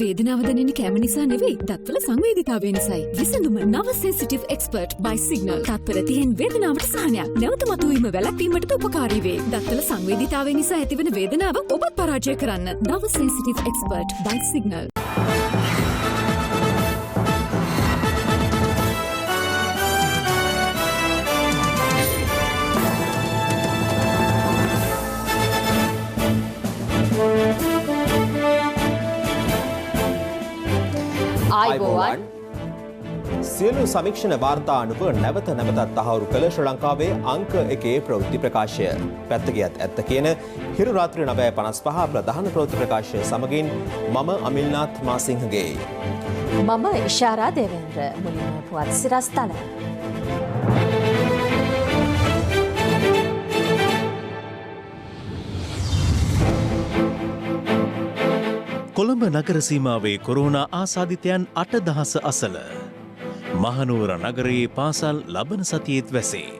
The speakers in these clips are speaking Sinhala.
වේදනාව දැනෙන කැම නිසා නෙවෙයි දත්වල සංවේදීතාවය නිසායි. විසඳුම නව සෙන්සිටිව් එක්ස්පර්ට් by සිග්නල්. තත්පර 30න් වේදනාවට සහනයක්. නැවත මතුවීම වැළැක්වීමටද උපකාරී වේ. දත්වල සංවේදීතාවය නිසා ඇතිවන වේදනාව ඔබත් පරාජය කරන්න. නව සෙන්සිටිව් එක්ස්පර්ට් by සිග්නල්. ආයිබෝවන් සියලු සමීක්ෂණ වාර්තා අනුව නැවත නැවතත් තහවුරු කළ ශ්‍රී ලංකාවේ අංක 1 ප්‍රවෘත්ති ප්‍රකාශය. පැත්ත ගියත් ඇත්ත කියන හිරු රාත්‍රී 9:55 ප්‍රධාන ප්‍රවෘත්ති ප්‍රකාශය සමගින් මම අමිල්නාත් මාසිංහගේ. මම ඉෂාරා දේවේන්ද්‍ර. මුලින්ම පුවත් සිරස්තල. කොළඹ නගර සීමාවේ කොරෝනා ආසාදිතයන් 8000 අසල. මහනුවර නගරයේ පාසල් ලබන සතියේත් වැසේ.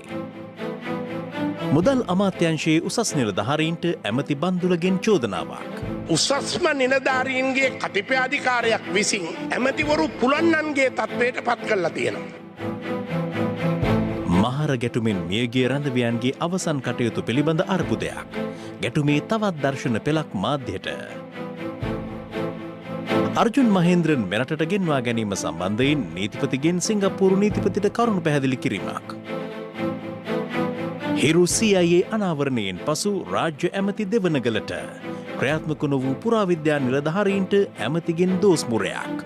මුදල් අමාත්‍යංශයේ උසස් නිලධාරීන්ට ඇමති බන්දුලගෙන් චෝදනාවක්. උසස්ම නිලධාරීන්ගේ කතිපයාධිකාරයක් විසින් ඇමතිවරු පුලන්නන්ගේ තත්ත්වයට පත් කරලා තියෙනවා. මහර ගැටුමින් මියගිය රඳවියන්ගේ අවසන් කටයුතු පිළිබඳ අර්බුදයක්. ගැටුමේ තවත් දර්ශන පෙළක් මාධ්‍යට. අර්ජුන් මහේන්ද්‍රන් මෙරටට ගෙන්වා ගැනීම සම්බන්ධයෙන් නීතිපතිගෙන් සිංගප්පූරු නීතිපතිට කරුණු පැහැදිලි කිරීමක්. හිරු CIA අනාවරණයෙන් පසු රාජ්‍ය ඇමති දෙවනගලට ක්‍රියාත්මක නොවූ පුරාවිද්‍යා නිලධාරීන්ට ඇමතිගෙන් දෝස් මුරයක්.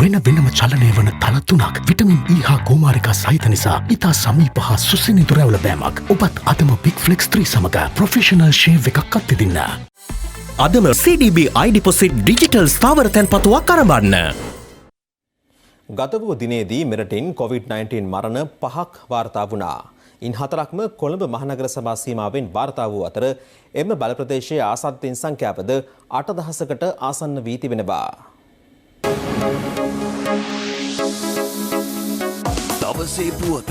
වෙන වෙනම චලනය වන තල 3ක් විටමින් E හා කුමාරිකා සහිත නිසා ඉතා සමීප හා සුසිනිඳු රැවුල බෑමක්. ඔබත් අදම බිග් ෆ්ලෙක්ස් 3 සමග ප්‍රොෆෙෂනල් ෂේව් එකක් අත්විඳින්න. අදම CDB iDeposit ඩිජිටල් ස්ථාවර තැන්පතුවක් අරඹන්න. ගත වූ දිනේදී මෙරටින් COVID-19 මරණ 5ක් වාර්තා වුණා. ඉන් 4ක්ම කොළඹ මහනගර සභා සීමාවෙන් වාර්තා වූ අතර එම බල ප්‍රදේශයේ ආසාදිතයින් සංඛ්‍යාවද 8000කට ආසන්න වී තිබෙනවා. දවසේ පුවත.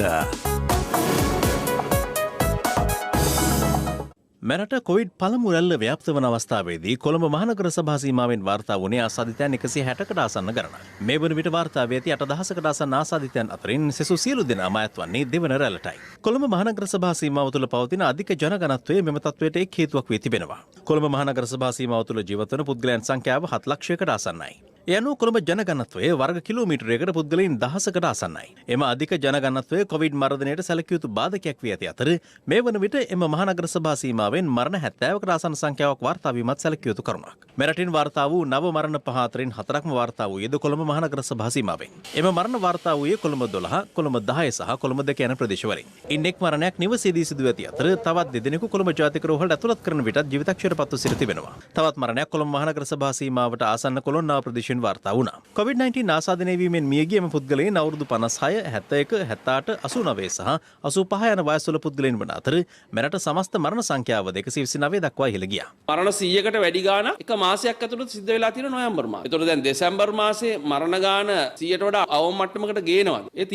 මෙරට කොවිඩ් පළමු රැල්ල ව්‍යාප්ත වන අවස්ථාවේදී කොළඹ මහනගර සභා සීමාවෙන් වාර්තා වුණේ ආසාදිතයන් 160කට ආසන්න ගණනක්. මේ වන විට වාර්තා වී ඇති 8000කට ආසන්න ආසාදිතයන් අතරින් සෙසු සියලු දෙනාම අයත් වන්නේ දෙවන රැල්ලටයි. කොළඹ මහනගර සභා සීමාව තුළ පවතින අධික ජනගණත්වය මෙම තත්ත්වයට එක් හේතුවක් වී තිබෙනවා. කොළඹ මහනගර සභා සීමාව තුළ ජීවත් වන පුද්ගලයන් සංඛ්‍යාව 7 ලක්ෂයකට ආසන්නයි. ඒ අනුව කොළඹ ජනගණත්වය වර්ග කිලෝමීටරයකට පුද්ගලයන් 1000කට ආසන්නයි. එම අධික ජනගණත්වය කොවිඩ් මර්ධනයට සැලකිය යුතු බාධකයක් වී ඇති අතර මේ වන විට එම මහනගර සභා සීමාවෙන් මරණ 70කට ආසන්න සංඛ්‍යාවක් වාර්තා වීමත් සැලකිය යුතු කරුණක්. මෙරටින් වාර්තා වූ නව මරණ 5 අතරින් 4ක්ම වාර්තා වූයේද කොළඹ මහනගර සභා සීමාවෙන්. එම මරණ වාර්තා වූයේ කොළඹ 12, කොළඹ 10 සහ කොළඹ 2 යන ප්‍රදේශවලින්. ඉන් එක් මරණයක් නිවසේදී සිදු ඇති අතර තවත් දෙදෙනෙකු කොළඹ ජාතික රෝහලට ඇතුළත් කරන විටත් ජීවිතක්ෂයට පත්ව සිට තිබෙනවා. තවත් මරණයක් කොළඹ මහනගර සභා සීමාවට ආසන්න කොළොන්නාව ප්‍රදේශයෙන් වාර්තා වුණා. COVID-19 ආසාදනය වීමෙන් මියගිය එම පුද්ගලයන් අවුරුදු 56, 71, 78, 89 සහ 85 යන වයස්වල පුද්ගලයන් වන අතර මෙරට සමස්ත මරණ සංඛ්‍යාව 229 දක්වා ඉහළ ගියා. මරණ 100කට වැඩි ගාණක් එක මාසයක් ඇතුළත සිද්ධ වෙලා තියෙන නොවැම්බර් මාසෙ. ඒතකොට දැන් දෙසැම්බර් මාසයේ මරණ ගාණ 100ට වඩා අවම මට්ටමකට ගේනවා. ඒ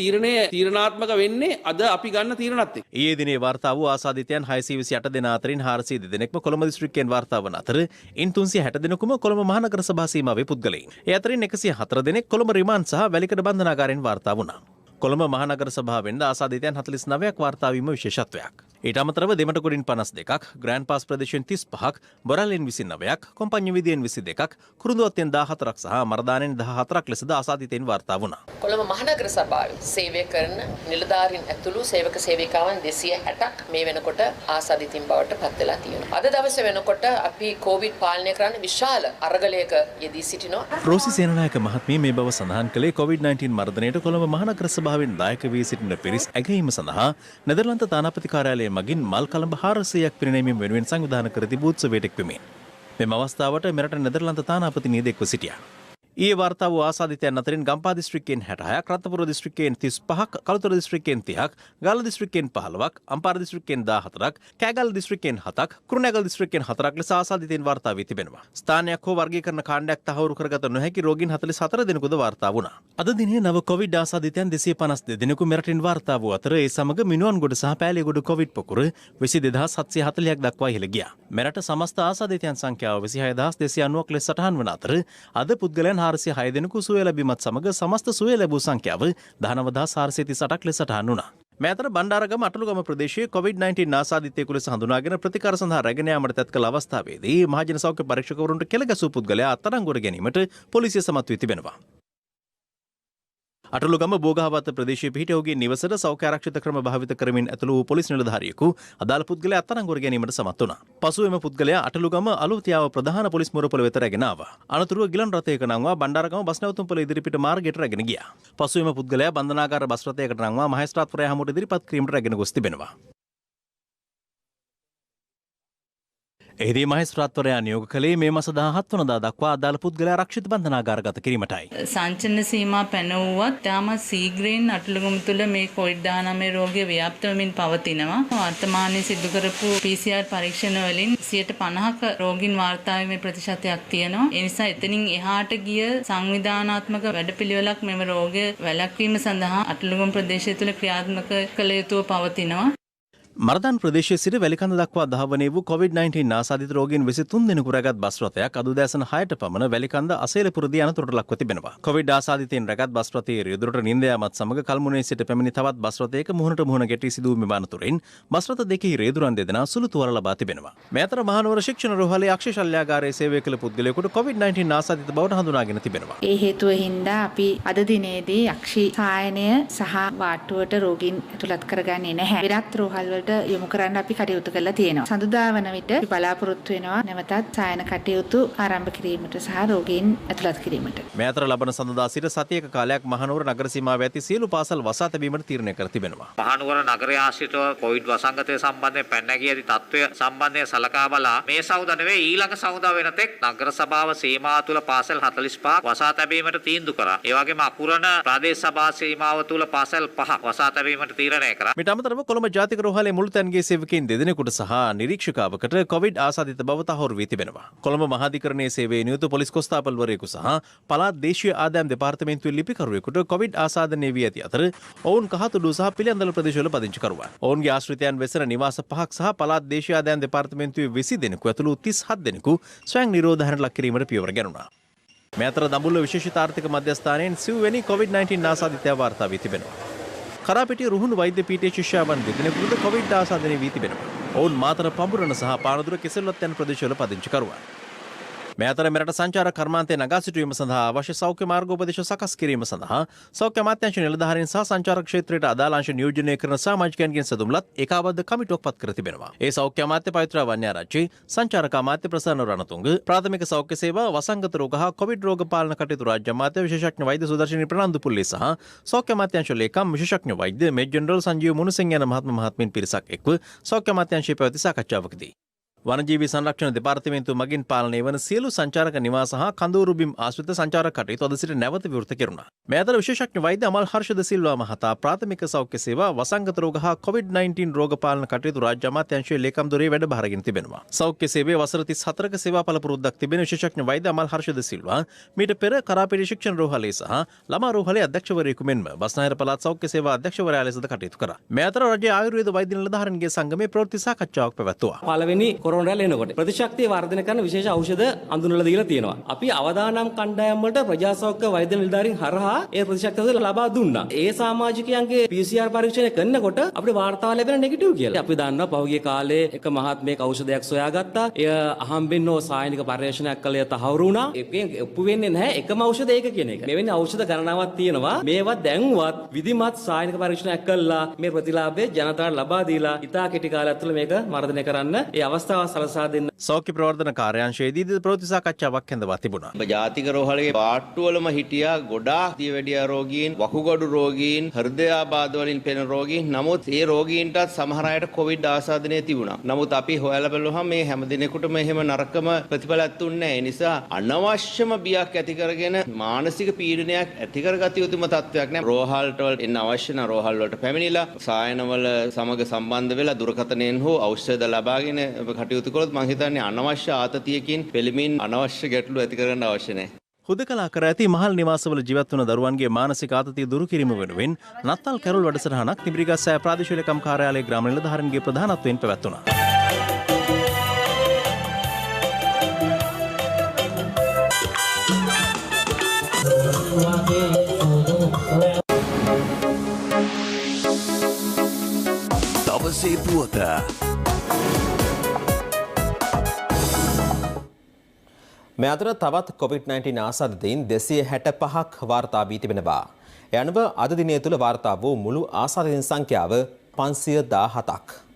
තීරණාත්මක වෙන්නේ අද අපි ගන්න තීරණත් එක්ක. ඊයේ දිනේ වාර්තා වූ ආසාදිතයන් 628 දෙනා අතරින් 402 දෙනෙක්ම කොළඹ දිස්ත්‍රික්කයෙන් වාර්තා වන අතර ඉන් 360 දෙනෙකුම කොළඹ මහනගර සභා සීමාවේ පුද්ගලයන්. ඒ අතරින් 104 දෙනෙක් කොළඹ රිමාන්ඩ් සහ වැලිකඩ බන්ධනාගාරයෙන් වාර්තා වුණා. කොළඹ මහනගර සභාවෙන්ද ආසාදිතයන් 49ක් වාර්තා වීම විශේෂත්වයක්. ඊට අමතරව දෙමටකොඩින් 52ක්, ග්‍රෑන්ඩ් පාස් ප්‍රදේශයෙන් 35ක්, බොරැල්ලෙන් 29ක්, කොම්පඤ්ඤු විදියෙන් 22ක්, කුරුඳුවත්තෙන් 14ක් සහ මරදානෙන් 14ක් ලෙසද ආසාදිතයන් වාර්තා වුණා. කොළඹ මහනගර සභාවේ සේවය කරන නිලධාරීන් ඇතුළු සේවක සේවිකාවන් 260ක් මේ වෙනකොට ආසාදිතින් බවට පත් වෙලා තියෙනවා. අද දවසේ වෙනකොට අපි කොවිඩ් පාලනය කරන්න විශාල අරගලයක යෙදී සිටිනවා. රෝසි සේනනායක මහත්මිය මේ බව සඳහන් කළේ COVID-19 මර්ධනයට කොළඹ මහනගර සභාවෙන් දායක වී සිටින පිරිස් ඇගයීම සඳහා නෙදර්ලන්ත තානාපති කාර්යාලය මගින් මල් කළඹ 400ක් පිරිනැමීම වෙනුවෙන් සංවිධානය කර තිබූ උත්සවයට එක්වෙමින් මෙම අවස්ථාවට මෙරට නෙදර්ලන්ත තානාපති නියදෙක්ව සිටියා. ඊයේ වාර්තා වූ ආසාදිතයන් අතරින් ගම්පහ දිස්ත්‍රික්කයෙන් 66ක්, රත්නපුර දිස්ත්‍රික්කයෙන් 35ක්, කළුතර දිස්ත්‍රික්කයෙන් 30ක්, ගාල්ල දිස්ත්‍රික්කයෙන් 15ක්, අම්පාර දිස්ත්‍රික්කයෙන් 14ක්, කෑගල්ල දිස්ත්‍රික්කයෙන් 7ක්, කුරුණෑගල දිස්ත්‍රික්කයෙන් 4ක් ලෙස ආසාදිතයන් වාර්තා වී තිබෙනවා. ස්ථානයක් හෝ වර්ගීකරණ කාණ්ඩයක් තහවුරු කරගත නොහැකි රෝගීන් 44 දෙනෙකුද වාර්තා වුණා. අද දිනේ නව කොවිඩ් ආසාදිතයන් 252 දෙනෙකු මෙරටින් වාර්තා වූ අතර ඒ සමග මිනුවන්ගොඩ සහ පෑලියගොඩ කොවිඩ් පොකුර 22740ක් දක්වා ඉහළ ගියා. මෙරට සමස්ත ආසාදිතයන් සංඛ්‍යාව 26290ක් ලෙස සටහන් වන අතර අද පුද්ගලයන් 406 දෙනෙකු සුවය ලැබීමත් සමග සමස්ත සුවය ලැබූ සංඛ්‍යාව 19438ක් ලෙස සටහන් වුණා. මේ අතර බණ්ඩාරගම අටලුගම ප්‍රදේශයේ COVID-19 ආසාදිතයෙකු ලෙස හඳුනාගෙන ප්‍රතිකාර සඳහා රැගෙන යාමට තැත් කළ අවස්ථාවේදී මහජන සෞඛ්‍ය පරීක්ෂකවරුන්ට කෙළ ගැසූ පුද්ගලයා අත්අඩංගුවට ගැනීමට පොලිසිය සමත් වී තිබෙනවා. අටලුගම බෝගහවත්ත ප්‍රදේශයේ පිහිටි ඔහුගේ නිවසට සෞඛ්‍ය ආරක්ෂිත ක්‍රම භාවිත කරමින් ඇතුළු වූ පොලිස් නිලධාරියෙකු අදාළ පුද්ගලයා අත්අඩංගුවට ගැනීමට සමත් වුණා. පසුව එම පුද්ගලයා අටලුගම අලුතියාව ප්‍රධාන පොලිස් මුරපොළ වෙත රැගෙන ආවා. අනතුරුව ගිලන් රථයක නංවා බණ්ඩාරගම බස් නැවතුම්පොළ ඉදිරිපිට මාර්ගයට රැගෙන ගියා. පසුව එම පුද්ගලයා බන්ධනාගාර බස් රථයකට නංවා මහේස්ත්‍රාත්වරයා හමුවට ඉදිරිපත් කිරීමට රැගෙන ගොස් තිබෙනවා. එහිදී මහේස්ත්‍රාත්වරයා නියෝග කළේ මේ මාස 17 වනදා දක්වා අදාළ පුද්ගලයා ආරක්ෂිත බන්ධනාගාරගත කිරීමටයි. සංචලන සීමා පැනවුවත් තාමත් සීග්‍රයෙන් අටලුගම තුළ මේ COVID-19 රෝගය ව්‍යාප්ත වෙමින් පවතිනවා. වර්තමානයේ සිදු කරපු PCR පරීක්ෂණ වලින් 50%ක රෝගීන් වාර්තා වීමේ ප්‍රතිශතයක් තියෙනවා. ඒ නිසා එතනින් එහාට ගිය සංවිධානාත්මක වැඩපිළිවෙලක් මෙම රෝගය වැළැක්වීම සඳහා අටලුගම ප්‍රදේශය තුළ ක්‍රියාත්මක කළ යුතුව පවතිනවා. මරදාන් ප්‍රදේශයේ සිට වැලිකඳ දක්වා ධාවනය වූ COVID-19 ආසාදිත රෝගීන් 23 දෙනෙකු රැගත් බස් රථයක් අද උදෑසන 6ට පමණ වැලිකඳ අසේලපුරදී අනතුරට ලක්ව තිබෙනවා. COVID ආසාදිතයින් රැගත් බස් රථයේ රියදුරට නින්ද යාමත් සමග කල්මුනේ සිට පැමිණි තවත් බස් රථයක මුහුණට මුහුණ ගැටී සිදු වූ මෙම අනතුරින් බස් රථ දෙකෙහි රියදුරන් දෙදෙනා සුළු තුවාල ලබා තිබෙනවා. මේ අතර මහනුවර ශික්ෂණ රෝහලේ අක්ෂය ශල්‍යාගාරයේ සේවය කළ පුද්ගලයෙකුට COVID-19 ආසාදිත බවට හඳුනාගෙන තිබෙනවා. ඒ හේතුව හින්දා අපි අද දිනේදී අක්ෂි සායනය සහ වාට්ටුවට රෝගීන් ඇතුළත් කරගන්නේ නැහැ. වෙනත් රෝහල් වලට යොමු කරන්න අපි කටයුතු කරලා තියෙනවා. සඳුදා වන විට අපි බලාපොරොත්තු වෙනවා නැවතත් සායන කටයුතු ආරම්භ කිරීමට සහ රෝගීන් ඇතුළත් කිරීමට. මේ අතර ලබන සඳුදා සිට සතියක කාලයක් මහනුවර නගර සීමාවේ ඇති සියලු පාසල් වසා තැබීමට තීරණය කර තිබෙනවා. මහනුවර නගරයේ ආශ්‍රිතව කොවිඩ් වසංගතය සම්බන්ධයෙන් පැන නැගී ඇති තත්ත්වය සම්බන්ධයෙන් සලකා බලා මේ සවුදා නෙවෙයි ඊළඟ සවුදා වෙනතෙක් නගර සභාව සීමාව තුළ පාසල් 45ක් වසා තැබීමට තීන්දුව කරා. ඒ වගේම අකුරණ ප්‍රදේශ සභා සීමාව තුළ පාසල් 5ක් වසා තැබීමට තීරණය කරා. මිට අමතරව කොළඹ ජාතික රෝහලේ මුළුතැන්ගේ සේවකයන් දෙදෙනෙකුට සහ නිරීක්ෂකාවකට කොවිඩ් ආසාදිත බව තහවුරු වී තිබෙනවා. කොළඹ මහාධිකරණයේ සේවයේ නියුත පොලිස් කොස්තාපල්වරයෙකු සහ පළාත් දේශීය ආදායම් දෙපාර්තමේන්තුවේ ලිපිකරුවෙකුට කොවිඩ් ආසාදනය වී ඇති අතර ඔවුන් කහතුඩු සහ පිළියන්දල ප්‍රදේශවල පදිංචිකරුවන්. ඔවුන්ගේ ආශ්‍රිතයන් වෙසෙන නිවාස 5ක් සහ පළාත් දේශීය ආදායම් දෙපාර්තමේන්තුවේ 20 දෙනෙකු ඇතුළු 37 දෙනෙකු ස්වයං නිරෝධායනට ලක් කිරීමට පියවර ගැනුණා. මේ අතර දඹුල්ල විශේෂිත ආර්ථික මධ්‍යස්ථානයෙන් 9 වෙනි COVID-19 ආසාදිතයා වාර්තා වී තිබෙනවා. කරාපිටිය රුහුණු වෛද්‍ය පීඨයේ ශිෂ්‍යාවන් දෙදෙනෙකුට කොවිඩ් ආසාදනය වී තිබෙනවා. ඔවුන් මාතර පඹුරන සහ පානදුර කෙසෙල්වත් යන ප්‍රදේශවල පදිංචිකරුවන්. මේ අතර මෙරට සංචාර කර්මාන්තය නගා සිටුවීම සඳහා අවශ්‍ය සෞඛ්‍ය මාර්ගෝපදේශ සකස් කිරීම සඳහා සෞඛ්‍ය අමාත්‍යාංශ නිලධාරීන් සහ සංචාර ක්ෂේත්‍රයට අදාළ අංශ නියෝජනය කරන සමාජිකයන්ගෙන් සැදුම්ලත් ඒකාබද්ධ කමිටුවක් පත් කර තිබෙනවා. ඒ සෞඛ්‍ය අමාත්‍ය පවිත්‍රා වන්‍යාරච්චි, සංචාරක අමාත්‍ය ප්‍රසන්න රණතුංග, ප්‍රාථමික සෞඛ්‍ය සේවා, වසංගත රෝග හා කොවිඩ් රෝග පාලන කටයුතු රාජ්‍ය අමාත්‍ය විශේෂඥ වෛද්‍ය සුදර්ශනී ප්‍රනාන්දු පුල්ලේ සහ සෞඛ්‍ය අමාත්‍යාංශ ලේකම් විශේෂඥ වෛද්‍ය මේජර් ජෙනරල් සංජීව මුණසිංහ යන මහත්මීන් පිරිසක් එක්ව සෞඛ්‍ය අමාත්‍යාංශයේ පැවති සාකච්ඡාවකදී වනජීවී සංරක්ෂණ දෙපාර්තමේන්තුව මගින් පාලනය වන සියලු සංචාරක නිවාස හා කඳවුරු බිම් ආශ්‍රිත සංචාරක කටයුතු අද සිට නැවත විවෘත කෙරුණා. මේ අතර විශේෂඥ වෛද්‍ය අමල් හර්ෂද සිල්වා මහතා ප්‍රාථමික සෞඛ්‍ය සේවා, වසංගත රෝග හා COVID-19 රෝග පාලන කටයුතු රාජ්‍ය අමාත්‍යාංශයේ ලේකම් දොරේ වැඩබාරගෙන තිබෙනවා. සෞඛ්‍ය සේවයේ වසර 34ක සේවා පළපුරුද්දක් තිබෙන විශේෂඥ වෛද්‍ය අමල් හර්ෂද සිල්වා මීට පෙර කරාපිටිය ශික්ෂණ රෝහලේ සහ ළමා රෝහලේ අධ්‍යක්ෂවරයෙකු මෙන්ම බස්නාහිර පළාත් සෞඛ්‍ය සේවා අධ්‍යක්ෂවරයා ලෙසද කටයුතු කරා. මේ අතර රජයේ ආයුර්වේද වෛද්‍ය නිලධාරීන්ගේ සංගමයේ ප්‍රවෘත්ති සාකච්ඡාවක් පැවැත්වුවා. පළවෙනි කොරෝනා රැළ එනකොට ප්‍රතිශක්තිය වර්ධනය කරන විශේෂ ඖෂධ අඳුනලා දීලා තියෙනවා. අපි අවදානම් කණ්ඩායම් වලට ප්‍රජාසෞඛ්‍ය වෛද්‍ය නිලධාරීන් හරහා ඒ ප්‍රතිශක්තිය ලබා දුන්නා. ඒ සමාජිකයන්ගේ PCR පරීක්ෂණය කරනකොට අපිට වාර්තා ලැබෙන නෙගටිව් කියලා. අපි දන්නවා පහුගිය කාලේ එක මහත්මයෙක් ඖෂධයක් සොයාගත්තා. එය අහම්බෙන් හෝ සායනික පරීක්ෂණයක් කළේ තහවුරු වුණා. ඒකෙන් ඔප්පු වෙන්නේ නැහැ එකම ඖෂධ ඒක කියන එක. මෙවැනි ඖෂධ ගණනාවක් තියෙනවා. මේවා දැන්වත් විධිමත් සායනික පරීක්ෂණයක් කළා මේ ප්‍රතිලාභය ජනතාවට ලබා දීලා ඉතා කෙටි කාලයක් තුළ මේක මර්ධනය කරන්න ඒ අවස්ථාව සලසා දෙන්න. සෞඛ්‍ය ප්‍රවර්ධන කාර්යාංශයේදී ප්‍රවෘත්ති සාකච්ඡාවක් හැඳවා තිබුණා. ජාතික රෝහලේ වාට්ටුවලම හිටියා ගොඩාක් දියවැඩියා රෝගීන්, වකුගඩු රෝගීන්, හෘදයාබාධ වලින් පෙළෙන රෝගීන්. නමුත් ඒ රෝගීන්ටත් සමහර අයට කොවිඩ් ආසාදනය තිබුණා. නමුත් අපි හොයලා බලුවහම මේ හැම දිනෙකටම එහෙම නරකම ප්‍රතිඵලයක් දුන්නේ නැහැ. ඒ නිසා අනවශ්‍යම බියක් ඇති කරගෙන මානසික පීඩනයක් ඇති කරගත යුතුම තත්ත්වයක් නෑ. රෝහල්ට එන්න අවශ්‍ය නම් රෝහල් වලට පැමිණිලා සායනවල සමග සම්බන්ධ වෙලා දුරකථනයෙන් හෝ ඖෂධ ලබාගෙන කටයුතු කළොත් මම හිතන්නේ අනවශ්‍ය ආතතියකින් පෙළමින් අනවශ්‍ය ගැටලු ඇති කරගන්න අවශ්‍ය නැහැ. හුදකලා කර ඇති මහල් නිවාසවල ජීවත් වන දරුවන්ගේ මානසික ආතතිය දුරු කිරීම වෙනුවෙන් නත්තල් කැරොල් වැඩසටහනක් තිඹිරිගස්සෑ ප්‍රාදේශීය ලේකම් කාර්යාලයේ ග්‍රාම නිලධාරීන්ගේ ප්‍රධානත්වයෙන් පැවැත්වුණා. දවසේ පුවත මේ අතර තවත් COVID-19 ආසාදිතයින් 265ක් වාර්තා වී තිබෙනවා. ඒ අනුව අද දිනය තුල වාර්තා වූ මුළු ආසාදිතයින් සංඛ්‍යාව 517ක්.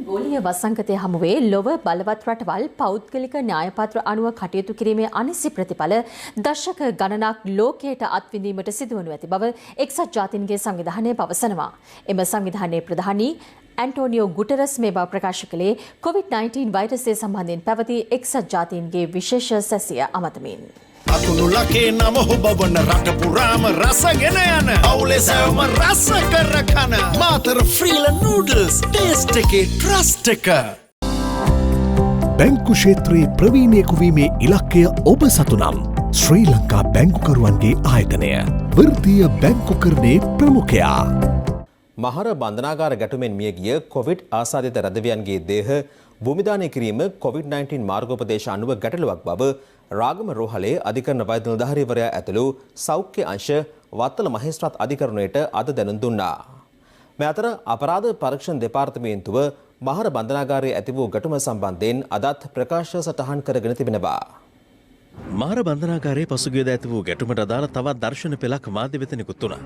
ගෝලීය වසංගතය හමුවේ ලොව බලවත් රටවල් පෞද්ගලික න්‍යායපත්‍ර අනුව කටයුතු කිරීමේ අනිසි ප්‍රතිඵල දශක ගණනක් ලෝකයට අත්විඳීමට සිදුවනු ඇති බව එක්සත් ජාතීන්ගේ සංවිධානය පවසනවා. එම සංවිධානයේ ප්‍රධානී ඇන්ටෝනියෝ ගුටරස් මේ බව ප්‍රකාශ කළේ COVID-19 වෛරසය සම්බන්ධයෙන් පැවති එක්සත් ජාතීන්ගේ විශේෂ සැසිය අමතමින්. අතුළු ලකේ නම හොබවන රට පුරාම රසගෙන යන අවුලේ සැවම රස කර කන මාතර ෆ්‍රීල නූඩල්ස් ටේස්ට් එකේ ට්‍රස්ට් එක. බැංකු ක්ෂේත්‍රයේ ප්‍රවීණයෙකු වීමේ ඉලක්කය ඔබ සතු නම් ශ්‍රී ලංකා බැංකුකරුවන්ගේ ආයතනය වෘත්තීය බැංකුකරණයේ ප්‍රමුඛයා. මහර බන්ධනාගාර ගැටුමෙන් මියගිය කොවිඩ් ආසාදිත රැදවියන්ගේ දේහ භූමිදානය කිරීම COVID-19 මාර්ගෝපදේශ අනුව ගැටලුවක් බව රාගම රෝහලේ අධිකරණ වෛද්‍ය නිලධාරීවරයා ඇතුළු සෞඛ්‍ය අංශ වත්තල මහේස්ත්‍රාත් අධිකරණයට අද දැනුම් දුන්නා. මේ අතර අපරාධ පරීක්ෂණ දෙපාර්තමේන්තුව මහර බන්ධනාගාරයේ ඇති වූ ගැටුම සම්බන්ධයෙන් අදත් ප්‍රකාශ සටහන් කරගෙන තිබෙනවා. මහර බන්ධනාගාරයේ පසුගියදා ඇති වූ ගැටුමට අදාළ තවත් දර්ශන පෙළක් මාධ්‍ය වෙත නිකුත් වුණා.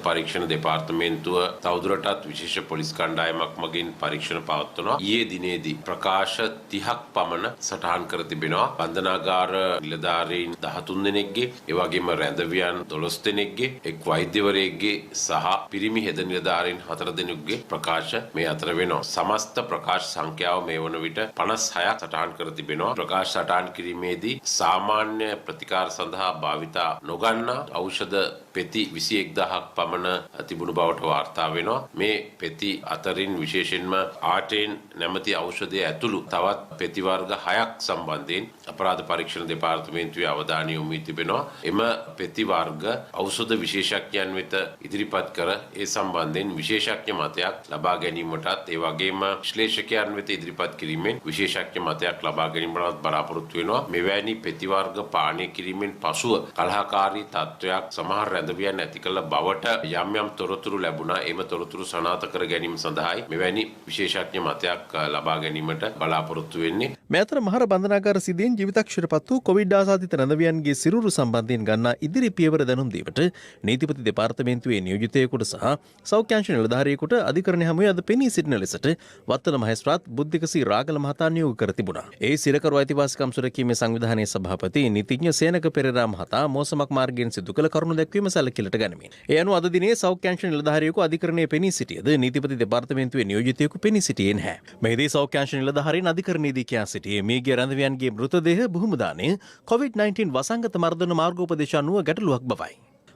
පරීක්ෂණ දෙපාර්තමේන්තුව තවදුරටත් විශේෂ පොලිස් කණ්ඩායමක් මගින් පරීක්ෂණ පවත්වනවා. ඊයේ දිනේදී ප්‍රකාශ 30ක් පමණ සටහන් කර තිබෙනවා. බන්ධනාගාර නිලධාරීන් 13 දෙනෙක්ගේ, ඒ වගේම රැඳවියන් 12 දෙනෙක්ගේ, එක් වෛද්‍යවරයෙක්ගේ සහ පිරිමි හෙද නිලධාරීන් 4 දෙනෙකුගේ ප්‍රකාශ මේ අතර වෙනවා. සමස්ත ප්‍රකාශ සංඛ්‍යාව මේ වන විට 56ක් සටහන් කර තිබෙනවා. ප්‍රකාශ සටහන් කිරීමේදී සාමාන්‍ය ප්‍රතිකාර සඳහා භාවිතා නොගන්නා ඖෂධ පෙති 21000ක් පමණ තිබුණු බවට වාර්තා වෙනවා. මේ පෙති අතරින් විශේෂයෙන්ම ආටේන් නැමැති ඖෂධය ඇතුළු තවත් පෙති වර්ග 6ක් සම්බන්ධයෙන් අපරාධ පරීක්ෂණ දෙපාර්තමේන්තුවේ අවධානය යොමු වී තිබෙනවා. එම පෙති වර්ග ඖෂධ විශේෂඥයන් වෙත ඉදිරිපත් කර ඒ සම්බන්ධයෙන් විශේෂඥ මතයක් ලබා ගැනීමටත් ඒ වගේම විශ්ලේෂකයන් වෙත ඉදිරිපත් කිරීමෙන් විශේෂඥ මතයක් ලබා ගැනීමටත් බලාපොරොත්තු වෙනවා. මෙවැනි පෙති වර්ග පානය කිරීමෙන් පසුව කලහකාරී තත්ත්වයක් සමහර රැඳවියන් ඇති කළ බවට යම් යම් තොරතුරු ලැබුණා. එම තොරතුරු සනාථ කර ගැනීම සඳහායි මෙවැනි විශේෂඥ මතයක් ලබා ගැනීමට බලාපොරොත්තු වෙන්නේ. මෙතර මහර බන්ධනාගාර සිදුවෙන් ජීවිතක්ෂරපත් වූ කොවිඩ් ආසාදිත රැඳවියන්ගේ සිරුරු සම්බන්ධයෙන් ගන්නා ඉදිරි පියවර දැනුම් දීමට නීතිපති දෙපාර්තමේන්තුවේ නියෝජිතයෙකුට සහ සෞඛ්‍යාංශ නිලධාරියෙකුට අධිකරණ හමුවේ අද පෙනී සිටින ලෙසට වත්තල මහේස්ත්‍රාත් බුද්ධිකසී රාගල මහතා නියෝග කර තිබුණා. ඒ සිරකරු අයිතිවාසිකම් සුරැකීමේ සංවිධානයේ සභාපති නීතිඥ සේනක පෙරේරා මහතා මෝසමක් මාර්ගයෙන් සිදු කළ කරුණු දැක්වීම සැලකිලිට ගනිමින් ඒ අනුව අද දිනේ සෞඛ්‍යාංශ නිලධාරියෙකු අධිකරණයේ පෙනී සිටියද නීතිපති දෙපාර්තමේන්තුවේ නියෝජිතයෙකු පෙනී සිටියේ නැහැ. මෙහිදී සෞඛ්‍යාංශ නිලධාරීන් අධිකරණයේදී කියා මේගේ රැඳවියන්ගේ මෘතදේහ බුහුමුදානය COVID-19 වසංගත මර්දන මාර්ගෝපදේශ අනුව ගැටලුවක් බවයි.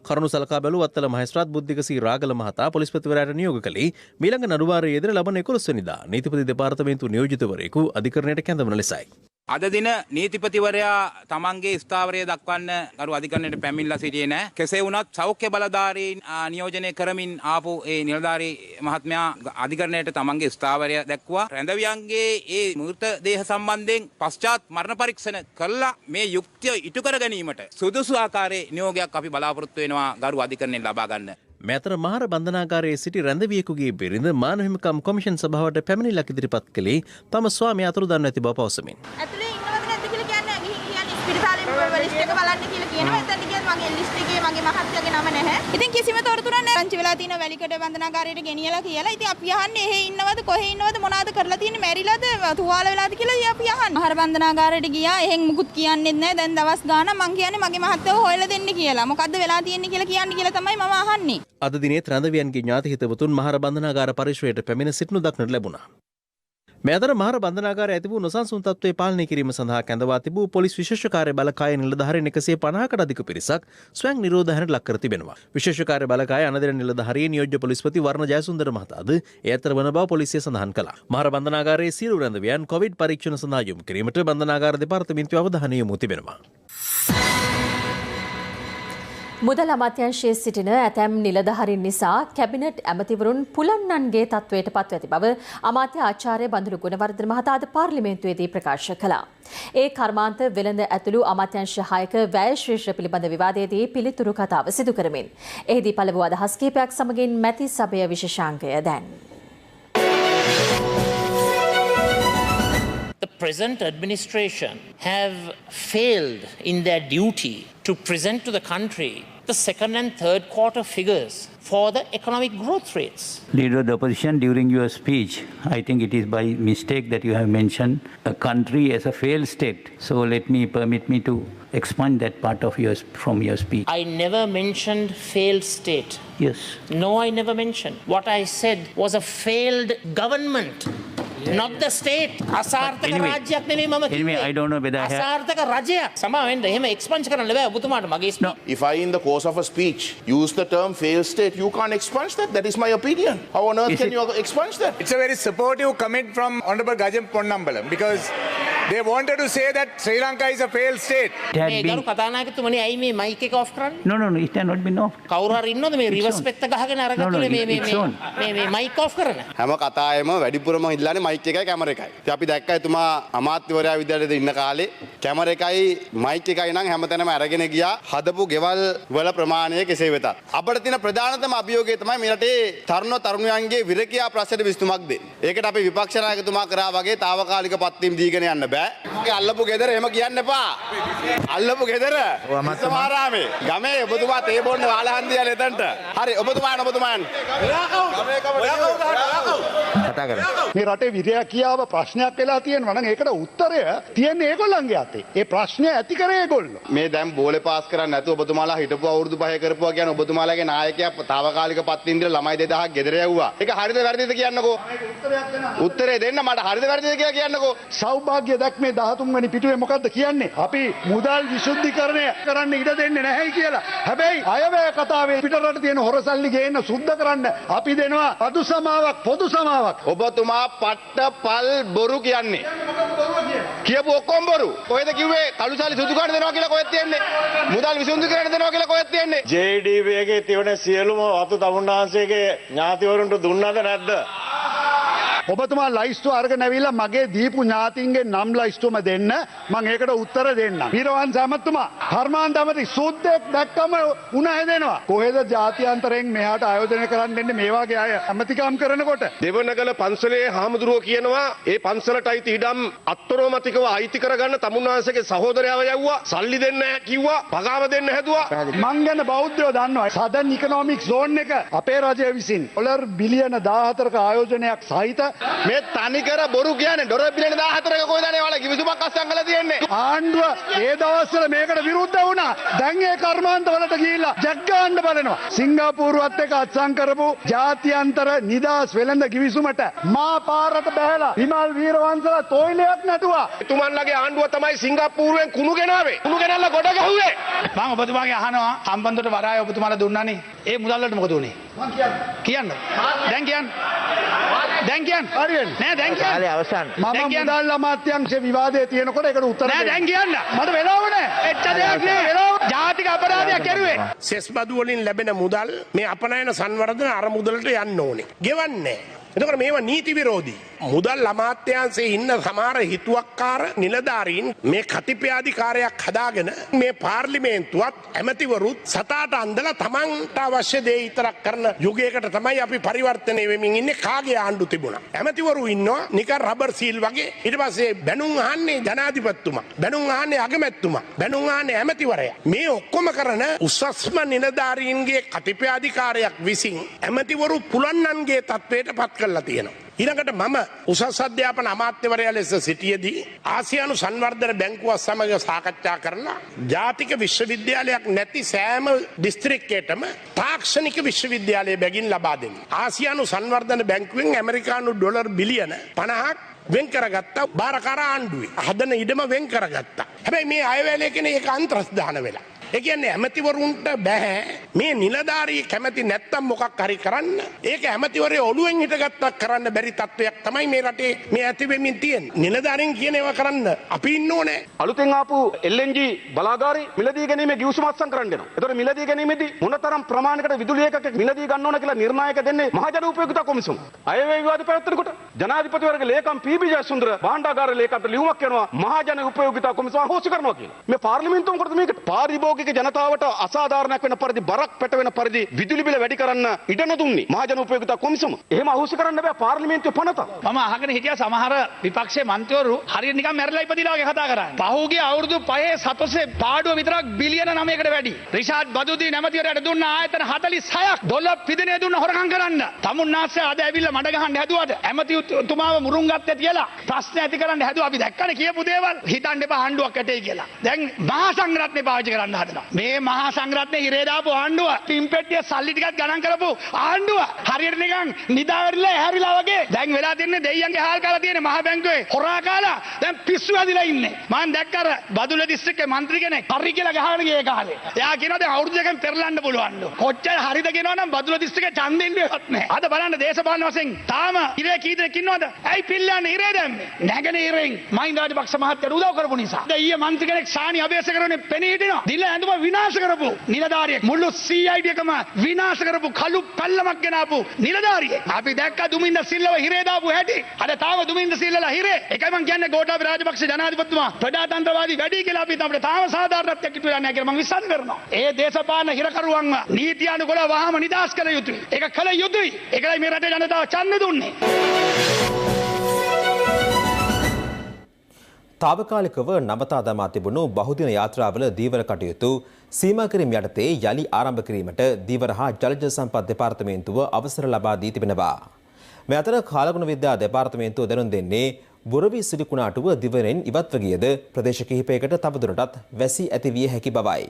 කරුණු සලකා බැලූ වත්තල මහේස්ත්‍රාත් බුද්ධිකසී රාගල මහතා පොලිස්පතිවරයාට නියෝග කළේ මීළඟ නඩුවාරයේ යෙදෙන ලබන 11 වෙනිදා නීතිපති දෙපාර්තමේන්තු නියෝජිතවරයෙකු අධිකරණයට කැඳවන ලෙසයි. අද දින නීතිපතිවරයා තමන්ගේ ස්ථාවරය දක්වන්න ගරු අධිකරණයට පැමිණලා සිටියේ නැහැ. කෙසේ වුණත් සෞඛ්‍ය බලධාරීන් නියෝජනය කරමින් ආපු ඒ නිලධාරී මහත්මයා අධිකරණයට තමන්ගේ ස්ථාවරය දැක්වුවා. රැඳවියන්ගේ ඒ මෘත දේහ සම්බන්ධයෙන් පශ්චාත් මරණ පරීක්ෂණ කළා මේ යුක්තිය ඉටු කර ගැනීමට සුදුසු ආකාරයේ නියෝගයක් අපි බලාපොරොත්තු වෙනවා ගරු අධිකරණයෙන් ලබා ගන්න. මෙතර මහර බන්ධනාගාරයේ සිටි රැඳවියෙකුගේ බිරිඳ මානව හිමිකම් කොමිෂන් සභාවට පැමිණිල්ලක් ඉදිරිපත් කළේ තම ස්වාමියා අතුරුදන්ව ඇති බව පවසමින්. ඇතුලේ ඉන්නවද නැද්ද කියලා කියන්නේ ගිහින් කියන්නේ ස්පිරිතාලේ ලිස්ට් එක බලන්න කියලා කියනවා. එතන ගියත් මගේ ලිස්ට් එකේ මගේ මහත්තයාගේ නම නැහැ. ඉතින් කිසිම තොරතුරක් නැහැ. රංචි වෙලා තියෙන වැලිකඩ බන්ධනාගාරයට ගෙනියලා කියලා. ඉතින් අපි අහන්නේ එහෙ ඉන්නවද කොහෙ ඉන්නවද මොනවද කරලා තියෙන්නේ මැරිලාද තුවාල වෙලාද කියලා අපි අහන්නේ. මහර බන්ධනාගාරයට ගියා එහෙන් මුකුත් කියන්නෙත් නැහැ. දැන් දවස් ගාණක් මං කියන්නේ මගේ මහත්තයව හොයලා දෙන්න කියලා. මොකද්ද වෙලා තියෙන්නේ කියලා කියන්නේ කියලා තමයි මම අහන්නේ. අද දිනේ රැඳවියන්ගේ ඥාති හිතවතුන් මහර බන්ධනාගාර පරිශ්‍රයට පැමිණ සිටිනු දක්නට ලැබුණා. මේ අතර මහර බන්ධනාගාරයේ ඇති වූ නොසන්සුන් තත්ත්වයේ පාලනය කිරීම සඳහා කැඳවා තිබූ පොලිස් විශේෂ කාර්ය බලකාය නිලධාරීන් 150කට අධික පිරිසක් ස්වයං නිරෝධායනයට ලක් කර තිබෙනවා. විශේෂ කාර්ය බලකාය අනදෙර නිලධාරී නියෝජ්‍ය පොලිස්පති වර්ණ ජයසුන්දර මහතාද ඒ අතර වන බව පොලිසිය සඳහන් කළා. මහර බන්ධනාගාරයේ සියලු රැඳවියන් කොවිඩ් පරීක්ෂණ සඳහා යොමු කිරීමට බන්ධනාගාර දෙපාර්තමේන්තුව අවධානය යොමු තිබෙනවා. මුදල් අමාත්‍යංශයේ සිටින ඇතැම් නිලධාරීන් නිසා කැබිනට් ඇමතිවරුන් පුලන්නන්ගේ තත්වයට පත්ව ඇති බව අමාත්‍ය ආචාර්ය බඳුරු ගුණවර්ධන මහතා අද පාර්ලිමේන්තුවේදී ප්‍රකාශ කළා. ඒ කර්මාන්ත වෙළඳ ඇතුළු අමාත්‍යංශ 6ක වැය ශ්‍රේෂ්ඨ පිළිබඳ විවාදයේදී පිළිතුරු කතාව සිදු කරමින් එහිදී පළ වූ අදහස් කිහිපයක් සමගින් මැති සභය විශේෂාංගය දැන්. The present administration have failed in their duty to present to the country the second and third quarter figures for the economic growth rates. Leader of the opposition, during your speech, I think it is by mistake that you have mentioned a country as a failed state. So permit me to expunge that part of from your speech. I never mentioned failed state. Yes. No, I never mentioned. What I said was a failed government. Not the state. අසාර්ථක රාජ්‍යයක් නෙමෙයි මම කිව්වේ. I don't know whether I have... අසාර්ථක රජයක්. සමාවෙන්න එහෙම expunge කරන්න බෑ ඔබතුමාට මගේ speech. If I in the course of a speech use the term failed state, you can't expunge that. That is my opinion. How on earth can you expunge that? It's a very supportive comment from Honorable Gajam Ponnambalam because they wanted to say that Sri Lanka is a failed state. මේ ගරු කතානායකතුමනි අයි මේ මයික් එක ඔෆ් කරන්නේ? No, it has not been off. කවුරු හරි ඉන්නවද මේ රිවර්ස් පෙත්ත ගහගෙන අරගත්තේ මේ මයික් ඔෆ් කරන? හැම කතාවෙම වැඩිපුරම ඉල්ලන්නේ මයික් එකයි කැමර එකයි. ඉතින් අපි දැක්කා එතුමා අමාත්‍යවරයා විදියට ඉන්න කාලේ කැමර එකයි මයික් එකයි නම් හැමතැනම අරගෙන ගියා හදපු ගෙවල් වල ප්‍රමාණය කෙසේ වෙතත්. අපිට තියෙන ප්‍රධානතම අභියෝගය තමයි මේ රටේ තරුණයන්ගේ විරකියා ප්‍රශ්නෙට විසඳුමක් දෙන්න. ඒකට අපි විපක්ෂ නායකතුමා කරා වගේ తాවකාලික පත්වීම් දීගෙන යන්න බෑ. අල්ලපු ගෙදර එහෙම කියන්න එපා. අල්ලපු ගෙදර සමාරාමේ ගමේ ඔබතුමා තේ බොන්න වාලහන්දියල එතනට. හරි ඔබතුමා යන්න. කතා කරමු. මේ රටේ විරකියාව ප්‍රශ්නයක් වෙලා තියෙනවා නම් ඒකට උත්තරය තියෙන්නේ ඒගොල්ලන්ගේ අතේ. ඒ ප්‍රශ්නය ඇති කරේ ඒගොල්ලෝ. මේ දැන් බෝලේ පාස් කරන්නේ නැතුව ඔබතුමාලා හිටපු අවුරුදු 5 කරපුවා කියන්නේ ඔබතුමාලාගේ නායකයා తాවකාලික පත්වීම් දීලා ළමයි 2000ක් ගෙදර යවුවා. ඒක හරිද වැරදිද කියන්නකෝ. උත්තරේ දෙන්න මට හරිද වැරදිද කියලා කියන්නකෝ. සෞභාග්‍ය දැක්මේ 13 වෙනි පිටුවේ මොකද්ද කියන්නේ? අපි මුදල් විසුද්ධිකරණය කරන්න ඉඩ දෙන්නේ නැහැ කියලා. හැබැයි අයවැය කතාවේ පිටරට තියෙන හොරසල්ලි ගේන්න සුද්ධ කරන්න අපි දෙනවා පොදු සමාවක්. ඔබතුමා පට්ටපල් බොරු කියන්නේ. කියපු ඔක්කොම බොරු. කොහෙද කිව්වේ කළුසාලි සුදු කාඩ් දෙනවා කියලා කොහෙද තියන්නේ? මුදල් විසුද්ධිකරණය දෙනවා කියලා කොහෙද තියන්නේ? JDB එකේ තියෙන සියලුම වතු තමුන්නාන්සේගේ ඥාතිවරුන්ට දුන්නද නැද්ද? ඔබතුමා ලයිස්තු අරගෙන ඇවිල්ලා මගේ දීපු ඥාතීන්ගේ නම් ලයිස්තුවම දෙන්න මම ඒකට උත්තර දෙන්නම්. වීරවංශ ඇමතුමා කර්මාන්ත ඇමති සුද්දෙක් දැක්කම උණ හැදෙනවා. කොහෙද ජාත්‍යන්තරයෙන් මෙහාට ආයෝජනය කරන්න දෙන්නේ මේ වගේ අය ඇමතිකම් කරනකොට? දෙවනගල පන්සලේ හාමුදුරුවෝ කියනවා ඒ පන්සලට අයිති ඉඩම් අත්තරෝමතිකව අයිති කරගන්න තමුන්වහන්සේගේ සහෝදරයව යවුවා. සල්ලි දෙන්න කිව්වා. පගාව දෙන්න හැදුවා. මං ගැන බෞද්ධයෝ දන්නවා. සදන් ඉකොනොමික් සෝන් එක අපේ රජය විසින් ඩොලර් බිලියන 14ක ආයෝජනයක් සහිත මේ තනිකර බොරු කියන්නේ ඩොලර් බිලියන 14ක කොහෙද අනේ ඔයාලා කිවිසුමක් අස්සම් කරලා තියෙන්නේ. ආණ්ඩුව ඒ දවස්වල මේකට විරුද්ධ වුණා. දැන් ඒ කර්මාන්තවලට ගිහිල්ලා ජැක් ගන්න බලනවා. සිංගප්පූරුවත් එක්ක අත්සන් කරපු ජාත්‍යන්තර නිදාස් වෙළඳ කිවිසුමට මා පාරට බහැලා විමල් වීරවංශලා තොইলයක් නැතුවා. එතුමන්ලගේ ආණ්ඩුව තමයි සිංගප්පූරුවෙන් කුණු ගෙනාවේ. කුණු ගෙනල්ලා ගොඩ ගැහුවේ. මම ඔබතුමාගේ අහනවා සම්බන්ධට වරාය ඔබතුමාලා දුන්නානේ. ඒ මුදල් වලට මොකද උනේ? කියන්න. දැන් කියන්න. දැන් කියන්න. හරියන්නේ. නෑ දැන් කියන්න. කාලේ අවසන්. මම මුදල් අමාත්‍යාංශ විවාදයේ තියෙනකොට ඒකට උත්තර නෑ දැන් කියන්න. මට වෙලාව නෑ. එච්චර දෙයක් නෑ. වෙලාව ජාතික අපරාධයක් කරුවේ. සෙස් බදු වලින් ලැබෙන මුදල් මේ අපනයන සංවර්ධන අර මුදලට යන්න ඕනේ. ගෙවන්නේ. එතකොට මේවා නීති විරෝධී. මුදල් අමාත්‍යාංශයේ ඉන්න සමහර හිතුවක්කාර නිලධාරීන් මේ කතිපයාධිකාරයක් හදාගෙන මේ පාර්ලිමේන්තුවත් ඇමතිවරුත් සතාට අන්දලා තමන්ට අවශ්‍ය දේ විතරක් කරන යුගයකට තමයි අපි පරිවර්තනය වෙමින් ඉන්නේ. කාගේ ආණ්ඩු තිබුණා. ඇමතිවරු ඉන්නවා නිකන් රබර් සීල් වගේ. ඊට පස්සේ බැනුම් අහන්නේ ජනාධිපතිතුමා. බැනුම් අහන්නේ අගමැතිතුමා. බැනුම් අහන්නේ ඇමතිවරයා. මේ ඔක්කොම කරන උසස්ම නිලධාරීන්ගේ කතිපයාධිකාරයක් විසින් ඇමතිවරු පුලන්නන්ගේ තත්වයට පත් කරලා තියෙනවා. ඊළඟට මම උසස් අධ්‍යාපන අමාත්‍යවරයා ලෙස සිටියේදී ආසියානු සංවර්ධන බැංකුවත් සමග සාකච්ඡා කරලා ජාතික විශ්වවිද්‍යාලයක් නැති සෑම දිස්ත්‍රික්කයකටම තාක්ෂණික විශ්වවිද්‍යාලය බැගින් ලබා දෙන්න. ආසියානු සංවර්ධන බැංකුවෙන් ඇමරිකානු ඩොලර් බිලියන 50ක් වෙන් කරගත්තා. බාරකාර ආණ්ඩුවේ හදන ඉඩම වෙන් කරගත්තා. හැබැයි මේ අයවැලේ කෙනේ ඒක අන්තර්ස්ථාන වෙලා. ඒ කියන්නේ ඇමතිවරුන්ට බෑ මේ නිලධාරී කැමති නැත්තම් මොකක් හරි කරන්න. ඒක ඇමතිවරේ ඔළුවෙන් හිටගත්තක් කරන්න බැරි තත්වයක් තමයි මේ රටේ මේ ඇති වෙමින් තියෙන්නේ. නිලධාරීන් කියන ඒවා කරන්න අපි ඉන්න ඕනේ. අලුතෙන් ආපු LNG බලාගාරේ මිලදී ගැනීමේ ගිවිසුම අත්සන් කරන්න වෙනවා. ඒතකොට මිලදී ගැනීමේදී මොනතරම් ප්‍රමාණයකට විදුලි ඒකකයක් මිලදී ගන්න ඕන කියලා නිර්ණායක දෙන්නේ මහජන උපයෝගිතා කොමිසම. අයවැය විවාද පැවැත්වෙනකොට ජනාධිපතිවරගේ ලේකම් පී.බී. ජයසුන්දර භාණ්ඩාගාර ලේකම්ට ලියුමක් කරනවා මහජන උපයෝගිතා කොමිසම හොස්තු කරනවා කියලා. මේ පාර්ලිමේන්තුව මොකටද මේකට පාරිභෝගික ජනතාවට අසාධාරණයක් වෙන පරිදි බරක් පැට වෙන පරිදි විදුලි බිල වැඩි කරන්න ඉඩ නොදුන්නේ මහජන උපයෝගිතා කොමිසම. එහෙම අහුසි කරන්න බෑ පාර්ලිමේන්තුවේ පනත. මම අහගෙන හිටියා සමහර විපක්ෂයේ මන්ත්‍රීවරු හරියට නිකන් මැරිලා ඉපදිලා වගේ කතා කරන්නේ. පහුගිය අවුරුදු 5 සතොසේ පාඩුව විතරක් බිලියන 9කට වැඩි. රිෂාඩ් බදුදී නැමතිවරයාට දුන්න ආයතන 46ක් ඩොලර් පිදිනේ දුන්න හොරකම් කරන්න. තමුන්නාස්සේ අද ඇවිල්ලා මඩ ගහන්න හැදුවාද? ඇමතිතුමාව මුරුන් ගත්තේ කියලා ප්‍රශ්න ඇති කරන්න හැදුවා. අපි දැක්කනේ කියපු දේවල්. හිතන්න එපා ආණ්ඩුවක් ඇටේ කියලා. දැන් මහා සංඝරත්නය පාවිච්චි කරන්න හදනවා. මේ මහා සංඝරත්නය හිරේ දාපු ආණ්ඩුව පින්පෙට්ටිය සල්ලි ටිකක් ගණන් කරපු ආණ්ඩුව හරියට නිකන් නිදාවැරිලා ඇහැරිලා වගේ දැන් වෙලා තින්නේ දෙයියන්ගේ හාල් කාලා තියෙන්නේ මහා බැංකුවේ හොරා කාලා දැන් පිස්සු ඇදිලා ඉන්නේ මම දැක්ක අර බදුල්ල දිස්ත්‍රික්කේ മന്ത്രി කෙනෙක් හරි කියලා ගහගෙන ගියේ කාලේ එයා කියනවා දැන් අවුරුදු දෙකෙන් පෙරලන්න පුළුවන්ලු කොච්චර හරිද කියනවනම් බදුල්ල දිස්ත්‍රික්කේ ඡන්දෙ ඉන්නේවත් නැහැ අද බලන්න දේශපාලන වශයෙන් තාම ඉරේ කී දෙනෙක් ඉන්නවද ඇයි පිල්ලන්නේ ඉරේ දැම්මේ නැගෙන ඉරෙන් මහින්ද රාජපක්ෂ මහත්තයාට උදව් කරපු නිසා දැන් ඊයේ മന്ത്രി කෙනෙක් සානි අබේසකරනේ පෙනී හිටිනවා දිල ඇඳුම විනාශ කරපු නිලධාරියෙක් මුළු CID එකම විනාශ කරපු කළු පැල්ලමක් ගෙනාපු නිලධාරියෙක් අපි දැක්ක දුමින්ද සිල්ලව හිරේ දාපු හැටි අද තාම දුමින්ද සිල්ලලා හිරේ ඒකයි මම කියන්නේ ගෝඨාභය රාජපක්ෂ ජනාධිපතිතුමා ප්‍රජාතන්ත්‍රවාදී වැඩි කියලා අපි අපිට තාම සාධාරණත්වයක් ඉතුරු වෙලා නැහැ කියලා මම විශ්වාස කරනවා ඒ දේශපාලන හිරකරුවන්ව නීති අනුකූලව වහාම නිදහස් කළ යුතුයි ඒක කළ යුතුයි ඒකයි මේ රටේ ජනතාව ඡන්දෙ දුන්නේ තාවකාලිකව නවතා දමා තිබුණු බහුදින යාත්‍රාවල දීවර කටයුතු සීමා කිරීම යටතේ යලි ආරම්භ කිරීමට දීවර හා ජලජ සම්පත් දෙපාර්තමේන්තුව අවසර ලබා දී තිබෙනවා. මේ අතර කාලගුණ විද්‍යා දෙපාර්තමේන්තුව දැනුම් දෙන්නේ බුරවි සිරිකුණාටුව දිවරෙන් ඉවත්ව ගියද ප්‍රදේශ කිහිපයකට තවදුරටත් වැසී ඇති විය හැකි බවයි.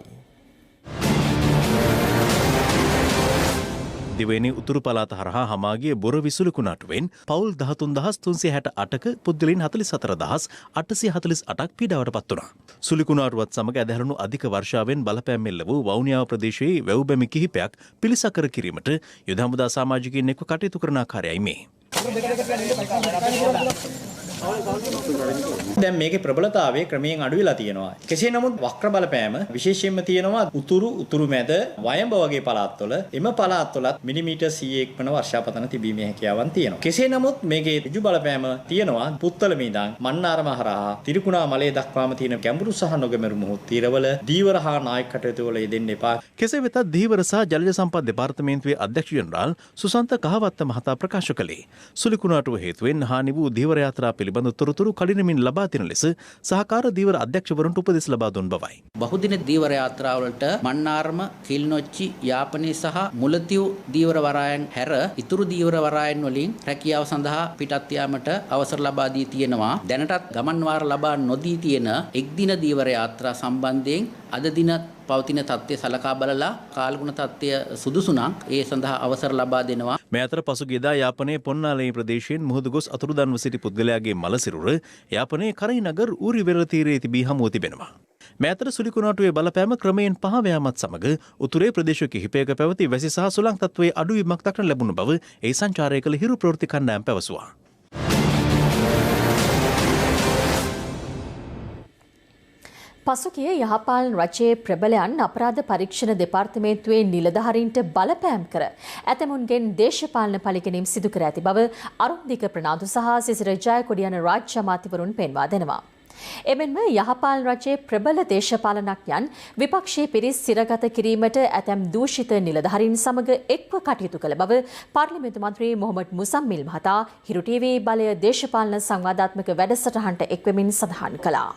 දිවයිනේ උතුරු පළාත හරහා හමාගිය බොර විසුලුකුණාටුවෙන් පවුල් 13368ක පුද්ගලයන් 44848ක් පීඩාවට පත් වුණා. සුලිකුණාටුවත් සමග ඇදහැරුණු අධික වර්ෂාවෙන් බලපෑම් එල්ල වූ වවුනියාව ප්‍රදේශයේ වැව් බැමි කිහිපයක් පිළිසකර කිරීමට යුද හමුදා සමාජිකයින් එක්ව කටයුතු කරන ආකාරයයි මේ. දැන් මේකේ ප්‍රබලතාවය ක්‍රමයෙන් අඩු වෙලා තියෙනවා. කෙසේ නමුත් වක්‍ර බලපෑම විශේෂයෙන්ම තියෙනවා උතුරු මැද වයඹ වගේ පළාත්වල. එම පළාත්වලත් මිලිමීටර් 100ක් වන වර්ෂාපතන තිබීමේ හැකියාවන් තියෙනවා. කෙසේ නමුත් මේකේ ඍජු බලපෑම තියෙනවා පුත්තලම ඉඳන් මන්නාරම හරහා තිරිකුණාමලය දක්වාම තියෙන ගැඹුරු සහ නොගැඹුරු මුහුදු තීරවල දීවර හා නායක කටයුතු වල යෙදෙන්න එපා. කෙසේ වෙතත් දීවර සහ ජලජ සම්පත් දෙපාර්තමේන්තුවේ අධ්‍යක්ෂ ජෙනරාල් සුසන්ත කහවත්ත මහතා ප්‍රකාශ කළේ සුලිකුණාටුව හේතුවෙන් හානි වූ දීවර යාත්‍රා පිළිබඳ තොරතුරු කඩිනමින් ලබා දෙන ලෙස සහකාර දීවර අධ්‍යක්ෂවරුන්ට උපදෙස් ලබා දුන් බවයි. බහුදින දීවර යාත්‍රාවලට මන්නාරම, කිල්නොච්චි, යාපනයේ සහ මුලතිව් දීවර වරායන් හැර ඉතුරු දීවර වරායන් වලින් රැකියාව සඳහා පිටත් යාමට අවසර ලබා දී තියෙනවා. දැනටත් ගමන් වාර ලබා නොදී තියෙන එක් දින දීවර යාත්‍රා සම්බන්ධයෙන් අද දින පවතින තත්ත්වය සලකා බලලා කාලගුණ තත්ත්වය සුදුසු නම් ඒ සඳහා අවසර ලබා දෙනවා. මේ අතර පසුගියදා යාපනයේ පොන්නාලේ ප්‍රදේශයෙන් මුහුදු ගොස් අතුරුදන්ව සිටි පුද්ගලයාගේ මල සිරුර යාපනයේ කරයිනගර් ඌරිවෙර තීරයේ තිබී හමුව තිබෙනවා. මේ අතර සුලිකුණාටුවේ බලපෑම ක්‍රමයෙන් පහව යාමත් සමග උතුරේ ප්‍රදේශ කිහිපයක පැවති වැසි සහ සුළං තත්ත්වයේ අඩුවීමක් දක්නට ලැබුණු බව ඒ සංචාරය කළ හිරු ප්‍රවෘත්ති කණ්ඩායම් පැවසුවා. පසුගිය යහපාලන රජයේ ප්‍රබලයන් අපරාධ පරීක්ෂණ දෙපාර්තමේන්තුවේ නිලධාරීන්ට බලපෑම් කර ඇතමුන්ගෙන් දේශපාලන පරිගැනීම් සිදු කර ඇති බව අරුන්දික ප්‍රනාන්දු සහ සිසිර ජයකොඩි යන රාජ්‍ය අමාත්‍යවරුන් පෙන්වා දෙනවා. එමෙන්ම යහපාලන රජයේ ප්‍රබල දේශපාලනඥයන් විපක්ෂයේ පිරිස් සිරගත කිරීමට ඇතැම් දූෂිත නිලධාරීන් සමග එක්ව කටයුතු කළ බව පාර්ලිමේන්තු මන්ත්‍රී මොහොමඩ් මුසම්මිල් මහතා හිරු ටීවී බලය දේශපාලන සංවාදාත්මක වැඩසටහනට එක්වෙමින් සඳහන් කළා.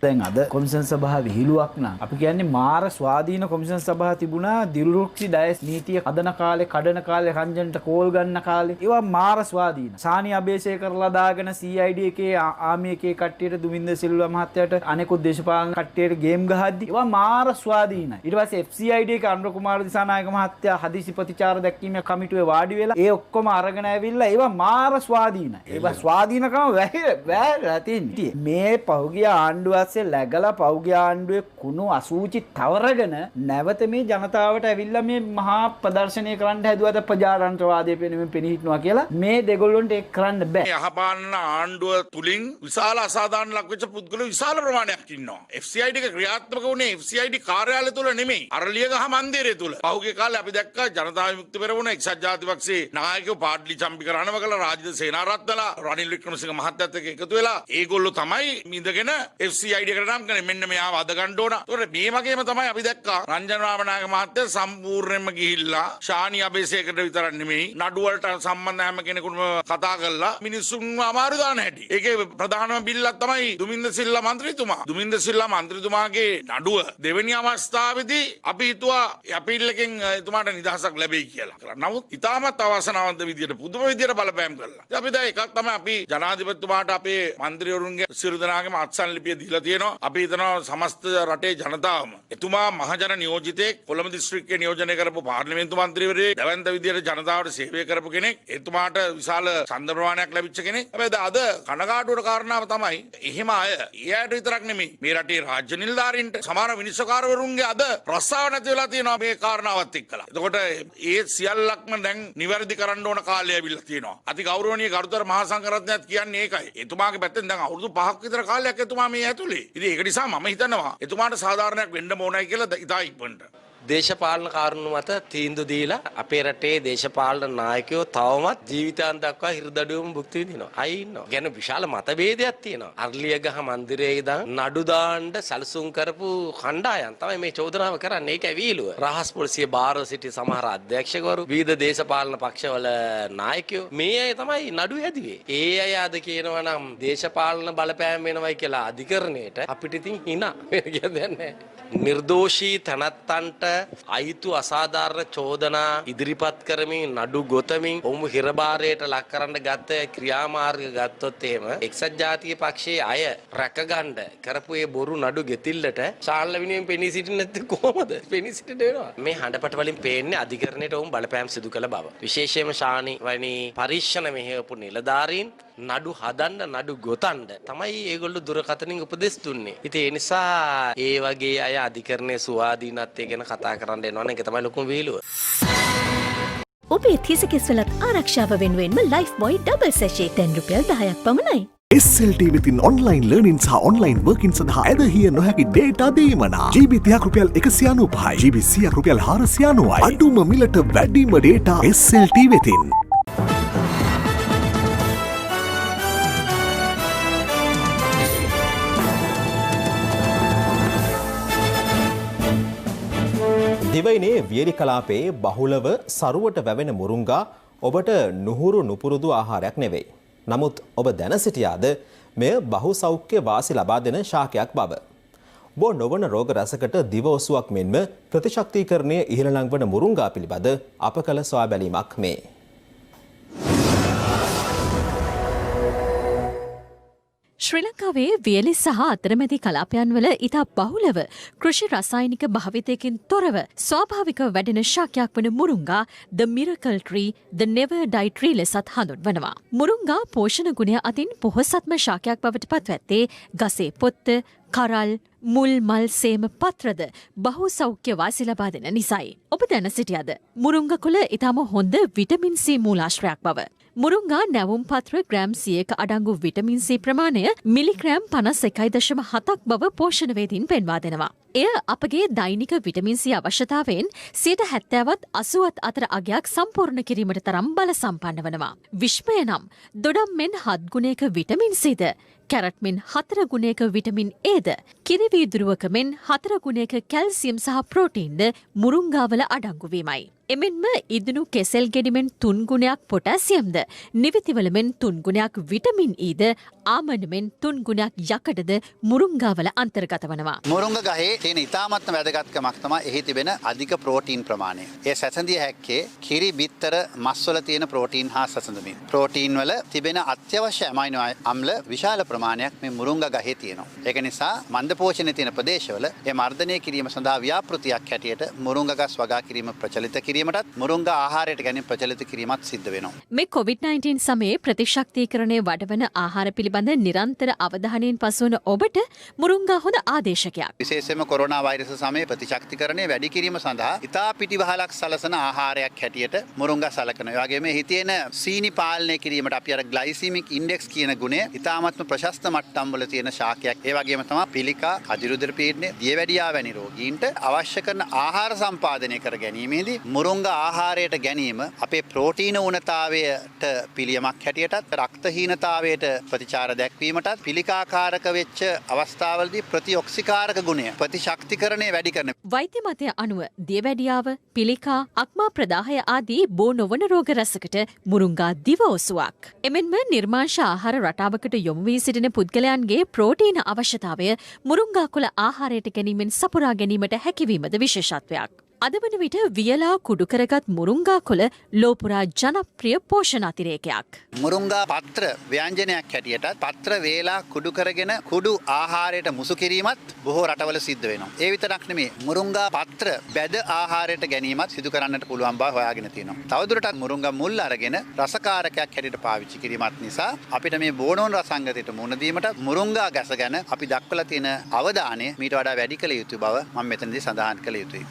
දැන් අද කොමිෂන් සභාව විහිළුවක් නම් අපි කියන්නේ මාර ස්වාධීන කොමිෂන් සභාව තිබුණා දිරුරුක්සි ඩයස් නීතිය හදන කාලේ කඩන කාලේ රංජන්ට කෝල් ගන්න කාලේ ඒවා මාර ස්වාධීන සානි අබේසේකරලා දාගෙන CID එකේ ආමි එකේ කට්ටියට දුමින්ද සිල්වා මහත්තයාට අනෙකුත් දේශපාලන කට්ටියට ගේම් ගහද්දි ඒවා මාර ස්වාධීනයි ඊට පස්සේ FCID එක අනුර කුමාර දිසානායක මහත්තයා හදිසි ප්‍රතිචාර දැක්වීමේ කමිටුවේ වාඩි වෙලා ඒ ඔක්කොම අරගෙන ඇවිල්ලා ඒවා මාර ස්වාධීනයි ඒවා ස්වාධීනකම වැහිලා තියෙන්නේ මේ පහුගිය ආණ්ඩුව läගලා පෞද්ගලික ආණ්ඩුවේ කුණු අසූචි තවරගෙන නැවත මේ ජනතාවට ඇවිල්ලා මේ මහා ප්‍රදර්ශනය කරන්න හැදුවද ප්‍රජාතන්ත්‍රවාදයේ පෙනෙමින් පෙනී හිටනවා කියලා මේ දෙගොල්ලොන්ට ඒක කරන්න බෑ. යහපාලන ආණ්ඩුව තුලින් විශාල අසාධාරණ ලක්වෙච්ච පුද්ගලයෝ විශාල ප්‍රමාණයක් ඉන්නවා. FCID එක ක්‍රියාත්මක වුණේ FCID කාර්යාලය තුල නෙමෙයි. අරලියගහ මන්දිරය තුල. පහුගිය කාලේ අපි දැක්කා ජනතා විමුක්ති පෙරමුණ එක්සත් ජාතිපක්ෂයේ නායකයෝ පාඩලි චම්පික රණවකල රාජිත සේනාරත්නලා රනිල් වික්‍රමසිංහ මහත්තයත් එක්ක එකතු වෙලා ඒගොල්ලෝ තමයි මිදගෙන FCID එකට නම් කරන්නේ මෙන්න මෙයාව අද ගන්න ඕන. ඒතකොට මේ වගේම තමයි අපි දැක්කා රංජන රාමනායක මහත්තයා සම්පූර්ණයෙන්ම ගිහිල්ලා ශානි අබේසේකරට විතරක් නෙමෙයි නඩු වලට සම්බන්ධ හැම කෙනෙකුටම කතා කරලා මිනිස්සුන්ව අමාරු දාන හැටි. ඒකේ ප්‍රධානම බිල්ලක් තමයි දුමින්ද සිල්ලා මන්ත්‍රීතුමා. දුමින්ද සිල්ලා මන්ත්‍රීතුමාගේ නඩුව දෙවෙනි අවස්ථාවේදී අපි හිතුවා අපීල් එකෙන් එතුමාට නිදහසක් ලැබෙයි කියලා. නමුත් ඉතාමත් අවාසනාවන්ත විදියට පුදුම විදියට බලපෑම් කළා. අපි දැන් එකක් තමයි අපි ජනාධිපතිතුමාට අපේ මන්ත්‍රීවරුන්ගේ සියලු දෙනාගේම අත්සන් ලිපිය දීලා තියෙනවා. අපි හිතනවා සමස්ත රටේ ජනතාවම එතුමා මහජන නියෝජිතයෙක් කොළඹ දිස්ත්‍රික්කයේ නියෝජනය කරපු පාර්ලිමේන්තු මන්ත්‍රීවරයෙක් දැවැන්ත විදියට ජනතාවට සේවය කරපු කෙනෙක් එතුමාට විශාල ඡන්ද ප්‍රමාණයක් ලැබිච්ච කෙනෙක්. හැබැයි අද කනගාටුවට කාරණාව තමයි එහෙම අය එයාට විතරක් නෙමෙයි මේ රටේ රාජ්‍ය නිලධාරීන්ට සමහර විනිශ්චයකාරවරුන්ගේ අද රස්සාව නැති වෙලා තියෙනවා මේ කාරණාවත් එක්කලා. එතකොට ඒ සියල්ලක්ම දැන් නිවැරදි කරන්න ඕන කාලය ඇවිල්ලා තියෙනවා. අති ගෞරවනීය ගරුතර මහා සංඝරත්නයත් කියන්නේ ඒකයි. එතුමාගේ පැත්තෙන් දැන් අවුරුදු 5ක් විතර කාලයක් එතුමා මේ ඇතුලේ. ඉතින් ඒක නිසා මම හිතනවා එතුමාට සාධාරණයක් වෙන්න ඕනයි කියලා ඉතා ඉක්මනට. දේශපාලන කාරණු මත තීන්දුව දීලා අපේ රටේ දේශපාලන නායකයෝ තවමත් ජීවිතාන්ත දක්වා හිරදඩුවම භුක්ති විඳිනවා. අය ඉන්නවා. ගැන විශාල මතභේදයක් තියෙනවා. අර්ලියගහ මන්දිරයේ ඉඳන් නඩු දාන්න සැලසුම් කරපු කණ්ඩායම් තමයි මේ චෝදනාව කරන්නේ. ඒක ඇවිලුව. රහස් පොලිසිය බාර සිටි සමහර අධ්‍යක්ෂකවරු විවිධ දේශපාලන පක්ෂවල නායකයෝ මේ අය තමයි නඩු හැදුවේ. ඒ අය අද කියනවා නම් දේශපාලන බලපෑම් වෙනවයි කියලා අධිකරණයට අපිට ඉතින් hina කියන්නේ නිර්දෝෂී තනත්තන්ට අයිතු අසාධාරණ චෝදනා ඉදිරිපත් කරමින් නඩු ගොතමින් ඔවුන් හිරබාරයට ලක් කරන්න ගත්ත ක්‍රියාමාර්ග ගත්තොත් එහෙම එක්සත් ජාතික පක්ෂයේ අය රැකගන්න කරපු ඒ බොරු නඩු ගෙතිල්ලට ශාල්ල විනුවෙන් පෙනී සිටින්නේ නැත්නම් කොහොමද පෙනී සිටින්න වෙනවා මේ හඬපට වලින් පේන්නේ අධිකරණයට ඔවුන් බලපෑම් සිදු කළ බව විශේෂයෙන්ම ශානි වැනි පරීක්ෂණ මෙහෙයපු නිලධාරීන් නඩු හදන්න නඩු ගොතන්න තමයි ඒගොල්ලෝ දුරකථනින් උපදෙස් දුන්නේ. ඉතින් ඒ නිසා ඒ වගේ අය අධිකරණයේ ස්වාධීනත්වය ගැන කතා කරන්න එනවනේ ඒක තමයි ලොකුම විහිළුව. ඔබ ඔබේ තිස කෙස්වලත් ආරක්ෂාව වෙනුවෙන්ම ලයිෆ් බොයි ඩබල් සැෂේ ₹10 පමණයි. SLT වෙතින් ඔන්ලයින් ලර්නින් සහ ඔන්ලයින් වර්කින් සඳහා ඇදහිය නොහැකි ඩේටා දීමනා GB 30ක් ₹195 GB 100ක් ₹490යි අඩුම මිලට වැඩිම ඩේටා SLT වෙතින්. දිවයිනේ වියලි කලාපයේ බහුලව සරුවට වැවෙන මුරුංගා ඔබට නුහුරු නුපුරුදු ආහාරයක් නෙවෙයි. නමුත් ඔබ දැන සිටියාද මෙය බහු සෞඛ්‍ය වාසි ලබා දෙන ශාකයක් බව. බෝ නොවන රෝග රසකට දිව ඔසුවක් මෙන්ම ප්‍රතිශක්තිකරණය ඉහළ ලංවන මුරුංගා පිළිබඳ අප කළ සොයා බැලීමක් මේ. ශ්‍රී ලංකාවේ වියලි සහ අතරමැදි කලාපයන් වල ඉතා බහුලව කෘෂි රසායනික භාවිතයකින් තොරව ස්වාභාවිකව වැඩෙන ශාකයක් වන මුරුංගා the miracle tree, the never die tree ලෙසත් හඳුන්වනවා. මුරුංගා පෝෂණ ගුණය අතින් පොහොසත්ම ශාකයක් බවට පත්වැත්තේ ගසේ පොත්ත, කරල්, මුල් මල් සේම පත්‍රද බහු සෞඛ්‍ය වාසි ලබා දෙන නිසයි. ඔබ දැන සිටියද මුරුංග කුල ඉතාම හොඳ විටමින් C මූලාශ්‍රයක් බව. මුරුංගා නැවුම් පත්‍ර ග්‍රෑම් 100ක අඩංගු විටමින් C ප්‍රමාණය මිලිග්‍රෑම් 51.7ක් බව පෝෂණවේදීන් පෙන්වා දෙනවා. එය අපගේ දෛනික විටමින් C අවශ්‍යතාවයෙන් 70ත් 80ත් අතර අගයක් සම්පූර්ණ කිරීමට තරම් බල සම්පන්න වනවා. විශ්මය නම් දොඩම් මෙන් 7 ගුණයක විටමින් Cද, කැරට් මෙන් 4 ගුණයක විටමින් Aද, කිරිවීදුරුවක මෙන් 4 ගුණයක කැල්සියම් සහ ප්‍රෝටීන්ද මුරුංගාවල අඩංගු වීමයි. එමෙන්ම ඉදුණු කෙසෙල් ගෙඩිමෙන් 3 ගුණයක් පොටෑසියම්ද, නිවිතිවල මෙන් 3 ගුණයක් විටමින් Eද, ආමණ්ඩ මෙන් 3 ගුණයක් යකඩද මුරුංගාවල අන්තර්ගත වනවා. මුරුංග ගහේ තියෙන ඉතාමත්ම වැදගත්කමක් තමයි එහි තිබෙන අධික ප්‍රෝටීන් ප්‍රමාණය. ඒ සැසඳිය හැක්කේ කිරි, බිත්තර, මස්වල තියෙන ප්‍රෝටීන් හා සැසඳමින්. ප්‍රෝටීන් වල තිබෙන අත්‍යවශ්‍ය ඇමයිනෝ අම්ල විශාල ප්‍රමාණයක් මේ මුරුංග ගහේ තියෙනවා. ඒක නිසා මන්ද පෝෂණය තියෙන ප්‍රදේශවල ඒ මර්ධනය කිරීම සඳහා ව්‍යාපෘතියක් හැටියට මුරුංග ගස් වගා කිරීම ප්‍රචලිත කිරීමටත් මුරුංගා ආහාරයට ගැනීම ප්‍රචලිත කිරීමත් සිද්ධ වෙනවා. මේ COVID-19 සමයේ ප්‍රතිශක්තිකරණය වඩවන ආහාර පිළිබඳ නිරන්තර අවධානයෙන් පසුවන ඔබට මුරුංගා හොඳ ආදේශකයක්. විශේෂයෙන්ම කොරෝනා වෛරස සමයේ ප්‍රතිශක්තිකරණය වැඩි කිරීම සඳහා ඉතා පිටිවහලක් සලසන ආහාරයක් හැටියට මුරුංගා සලකනවා. ඒ වගේම එහි තියෙන සීනි පාලනය කිරීමට අපි අර ග්ලයිසීමික් ඉන්ඩෙක්ස් කියන ගුණය ඉතාමත්ම ප්‍රශස්ත මට්ටම් වල තියෙන ශාකයක්. ඒ වගේම තමයි පිළිකා, අදිරුදර පීඩනය, දියවැඩියා වැනි රෝගීන්ට අවශ්‍ය කරන ආහාර සම්පාදනය කර ගැනීමේදී මුරුංගා ආහාරයට ගැනීම අපේ ප්‍රෝටීන උණතාවයට පිළියමක් හැටියටත් රක්තහීනතාවයට ප්‍රතිචාර දැක්වීමටත් පිළිකාකාරක වෙච්ච අවස්ථාවලදී ප්‍රතිඔක්සිකාරක ගුණය ප්‍රතිශක්තිකරණය වැඩි කරන වෛද්‍ය මතය අනුව දියවැඩියාව, පිළිකා, අක්මා ප්‍රදාහය ආදී බෝ නොවන රෝග රැසකට මුරුංගා දිව ඔසුවක්. එමෙන්ම නිර්මාංශ ආහාර රටාවකට යොමු වී සිටින පුද්ගලයන්ගේ ප්‍රෝටීන අවශ්‍යතාවය මුරුංගා කුල ආහාරයට ගැනීමෙන් සපුරා ගැනීමට හැකිවීමද විශේෂත්වයක්. අද වන විට වියලා කුඩු කරගත් මුරුංගා කොළ ලෝපුරා ජනප්‍රිය පෝෂණ අතිරේකයක්. මුරුංගා පත්‍ර ව්‍යංජනයක් හැටියටත් පත්‍ර වේලා කුඩු කරගෙන කුඩු ආහාරයට මුසු කිරීමත් බොහෝ රටවල සිද්ධ වෙනවා. ඒ විතරක් නෙමෙයි මුරුංගා පත්‍ර බැද ආහාරයට ගැනීමත් සිදු කරන්නට පුළුවන් බව හොයාගෙන තියෙනවා. තවදුරටත් මුරුංගා මුල් අරගෙන රසකාරකයක් හැටියට පාවිච්චි කිරීමත් නිසා අපිට මේ බෝනෝන් රසංගතයට මුහුණ දීමට මුරුංගා ගැස ගැන අපි දක්වලා තියෙන අවධානය මීට වඩා වැඩි කළ යුතු බව මම මෙතනදී සඳහන් කළ යුතුයි.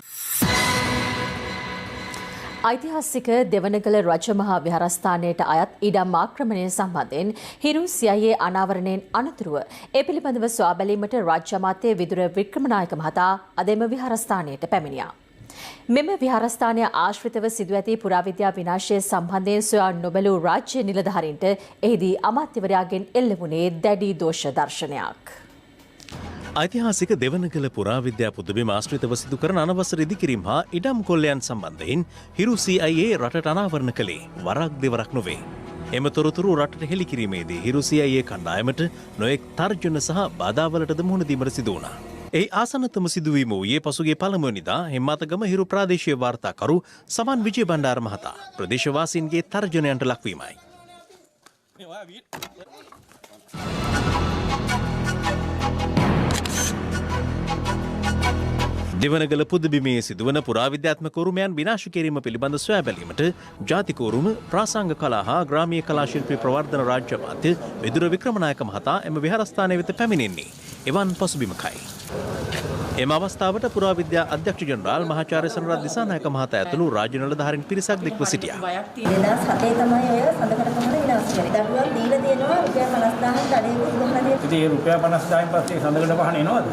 ඓතිහාසික දෙවනගල රජමහා විහාරස්ථානයට අයත් ඉඩම් ආක්‍රමණය සම්බන්ධයෙන් හිරු CIA අනාවරණයෙන් අනතුරුව ඒ පිළිබඳව සොයා බැලීමට රාජ්‍ය අමාත්‍ය විදුර වික්‍රමනායක මහතා අද එම විහාරස්ථානයට පැමිණියා. මෙම විහාරස්ථානය ආශ්‍රිතව සිදු ඇති පුරාවිද්‍යා විනාශය සම්බන්ධයෙන් සොයා නොබැලූ රාජ්‍ය නිලධාරීන්ට එහිදී අමාත්‍යවරයාගෙන් එල්ල වුණේ දැඩි දෝෂ දර්ශනයක්. ඓතිහාසික දෙවනගල පුරාවිද්‍යා පුදබිම ආශ්‍රිතව සිදු කරන අනවසර ඉදිකිරීම් හා ඉඩම් කොල්ලයන් සම්බන්ධයෙන් හිරු CIA රටට අනාවරණ කළේ වරක් දෙවරක් නොවේ. එම තොරතුරු රටට හෙළි කිරීමේදී හිරු CIA කණ්ඩායමට නොයෙක් තර්ජන සහ බාධාවලටද මුහුණ දීමට සිදු වුණා. එහි ආසන්නතම සිදුවීම වූයේ පසුගිය පළමුවනිදා හෙම්මාතගම හිරු ප්‍රාදේශීය වාර්තාකරු සමන් විජය බණ්ඩාර මහතා ප්‍රදේශවාසීන්ගේ තර්ජනයන්ට ලක්වීමයි. දෙවනගල පුදබිමේ සිදුවන පුරාවිද්‍යාත්මක උරුමයන් විනාශ කිරීම පිළිබඳ සොයා බැලීමට ජාතික උරුම ප්‍රාසංග කලා හා ග්‍රාමීය කලා ශිල්පී ප්‍රවර්ධන රාජ්‍ය අමාත්‍ය විදුර වික්‍රමනායක මහතා එම විහාරස්ථානය වෙත පැමිණෙන්නේ එවන් පසුබිමකයි. එම අවස්ථාවට පුරාවිද්‍යා අධ්‍යක්ෂ ජනරාල් මහාචාර්ය සනරත් දිසානායක මහතා ඇතුළු රාජ්‍ය නිලධාරීන් පිරිසක් දික්ව සිටියා. 2007 තමයි ඔය සඳකඩ පොහොර විනාශ කරේ. දඩුවම් දීලා තියෙනවා රුපියල් 50000ක් දඩේකුත් ගහලා දෙනවා. ඉතින් මේ රුපියල් 50000න් පස්සේ සඳකඩ පහන එනවද?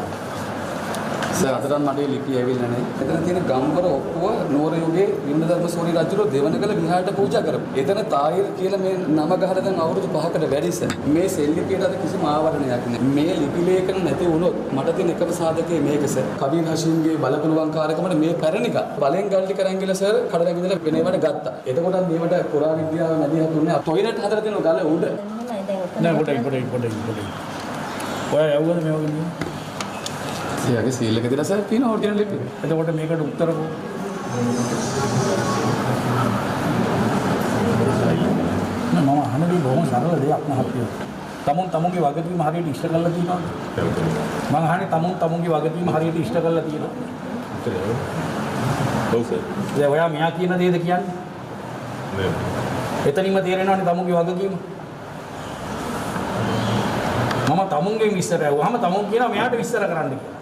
සර් අදටත් මට ලිපිය ඇවිල්ලා නැහැ. එතන තියෙන ගම්වර ඔක්කොව නෝර යුගයේ වින්නධර්ම සෝරි රජුගේ දෙවනකල විහාරයට පූජා කරපු. එතන තායිර් කියලා මේ නම ගහලා දැන් අවුරුදු 5කට වැඩි සර්. මේ සෙල් ලිපියට අද කිසිම ආවරණයක් නැහැ. මේ ලිපි ලේඛන නැති වුණොත් මට තියෙන එකම සාධකය මේක සර්. කබීර් හෂීම්ගේ බලපුලුවන්කාරකමට මේ පැරණික බලෙන් ගල්ටි කරන් ගිහලා සර් කඩලා විඳලා වෙනේවට ගත්තා. එතකොට මේවට පුරා විද්‍යාව මැදිහත් දුන්නේ ටොයිලට් හදලා තියෙන ගල උඩ. නෑ පොඩි. ඔය යවුවද මේ වගේ? එයාගේ සීල් එක දෙලා සර් තියෙන ඔරිජිනල් ලිපි. එතකොට මේකට උත්තර කො මම අහන්නේ බොහොම සරල දෙයක් මහත්තයෝ. තමුන්ගේ වගකීම හරියට ඉෂ්ට කරලා තියෙනවද? මම අහන්නේ තමුන්ගේ වගකීම හරියට ඉෂ්ට කරලා තියෙනවද? ඔව් සර්. ඒ ඔයා මෙයා කියන දේද කියන්නේ? නෑ. එතනින්ම තේරෙනවනේ තමුන්ගේ වගකීම. මම තමුන්ගෙන් විස්තර ඇහුවාම තමුන් කියනවා මෙයාට විස්තර කරන්න කියලා.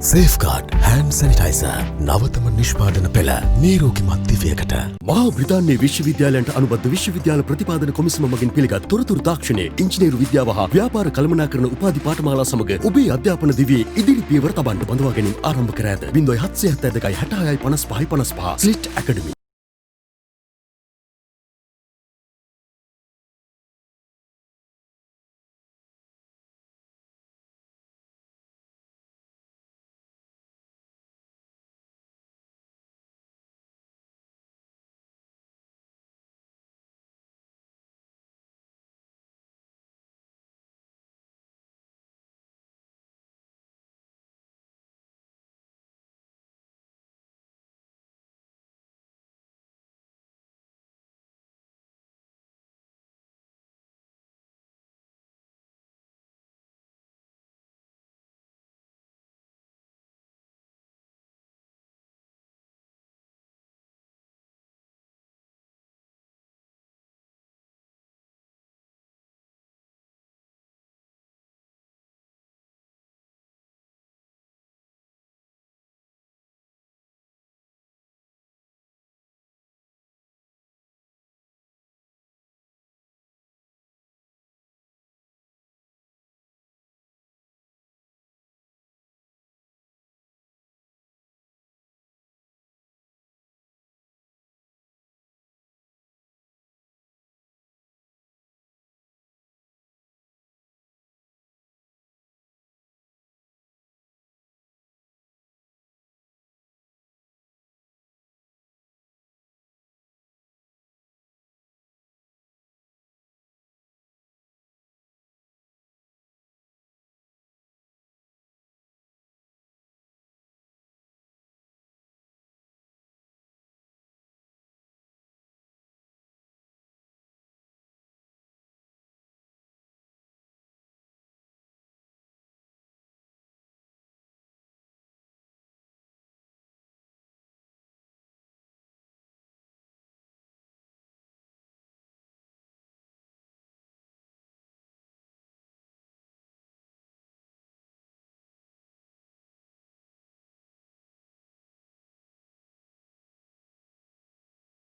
සේෆ්ගාඩ් හෑන්ඩ් සැනිටයිසර් නවතම නිෂ්පාදන පෙළ නීරෝගිමත් දිවියකට මහා බ්‍රිතාන්‍ය විශ්වවිද්‍යාලයන්ට අනුබද්ධ විශ්වවිද්‍යාල ප්‍රතිපාදන කොමිසම මගින් පිළිගත් තොරතුරු තාක්ෂණය ඉංජිනේරු විද්‍යාව හා ව්‍යාපාර කළමනාකරණ උපාධි පාඨමාලා සමග ඔබේ අධ්‍යාපන දිවියේ ඉදිරි පියවර තබන්න බඳවා ගැනීම ආරම්භ කර ඇත. 0772 66 55 55 ස්ලිට් ඇකඩමි